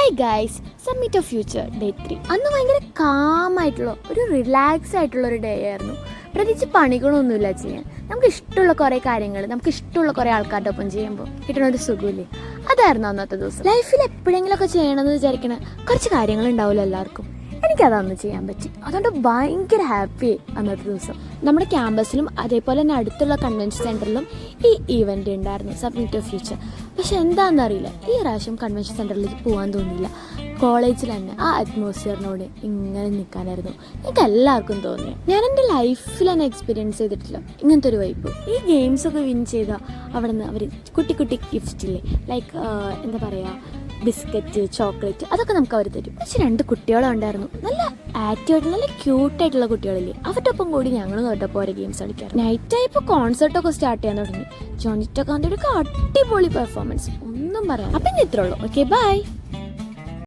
Hi guys, submit of future day 3. അന്ന് ഭയങ്കര കാമായിട്ടുള്ള ഒരു റിലാക്സ് ആയിട്ടുള്ള ഒരു ഡേ ആയിരുന്നു. പ്രത്യേകിച്ച് പണികളൊന്നുമില്ല ചെയ്യാൻ. നമുക്ക് ഇഷ്ടമുള്ള കുറേ കാര്യങ്ങൾ നമുക്ക് ഇഷ്ടമുള്ള കുറേ ആൾക്കാരുടെ ഒപ്പം ചെയ്യുമ്പോൾ കിട്ടുന്ന ഒരു സുഖമില്ലേ, അതായിരുന്നു അന്നത്തെ ദിവസം. ലൈഫിൽ എപ്പോഴെങ്കിലുമൊക്കെ ചെയ്യണമെന്ന് വിചാരിക്കണ കുറച്ച് കാര്യങ്ങളുണ്ടാവുമല്ലോ എല്ലാവർക്കും. എനിക്കതന്ന് ചെയ്യാൻ പറ്റി. അതുകൊണ്ട് ഭയങ്കര ഹാപ്പി അന്നത്തെ ദിവസം. നമ്മുടെ ക്യാമ്പസിലും അതേപോലെ തന്നെ അടുത്തുള്ള കൺവെൻഷൻ സെൻറ്ററിലും ഈ ഈവൻ്റ് ഉണ്ടായിരുന്നു, സബ്മിറ്റ് ഓഫ് ഫ്യൂച്ചർ. പക്ഷെ എന്താണെന്നറിയില്ല, ഈ പ്രാവശ്യം കൺവെൻഷൻ സെൻറ്ററിലേക്ക് പോകാൻ തോന്നിയില്ല. കോളേജിൽ തന്നെ ആ അറ്റ്മോസ്ഫിയറിനോട് ഇങ്ങനെ നിൽക്കാനായിരുന്നു എനിക്ക് എല്ലാവർക്കും തോന്നിയത്. ഞാൻ എൻ്റെ ലൈഫിൽ തന്നെ എക്സ്പീരിയൻസ് ചെയ്തിട്ടില്ല ഇങ്ങനത്തെ ഒരു വൈബ്. ഈ ഗെയിംസൊക്കെ വിൻ ചെയ്താൽ അവിടെ നിന്ന് അവർ കുട്ടി കുട്ടി ഗിഫ്റ്റില്ലേ, ലൈക്ക് എന്താ പറയുക, ബിസ്ക്കറ്റ്, ചോക്ലേറ്റ്, അതൊക്കെ നമുക്ക് അവർ തരും. പക്ഷെ 2 കുട്ടികളുണ്ടായിരുന്നു, നല്ല ആക്റ്റീവായിട്ട് നല്ല ക്യൂട്ടായിട്ടുള്ള കുട്ടികളില്ലേ. അവരുടെ ഒപ്പം കൂടി ഞങ്ങൾ അവരുടെ ഓരോ ഗെയിംസ് കളിക്കാറ്. നൈറ്റായപ്പോൾ കോൺസേർട്ടൊക്കെ സ്റ്റാർട്ട് ചെയ്യാൻ തുടങ്ങി. ജോണിറ്റോ കാന്തിയുടെ അടിപൊളി പെർഫോമൻസ്, ഒന്നും പറയാം. അപ്പം ഇത്രേ ഉള്ളൂ. Okay, by.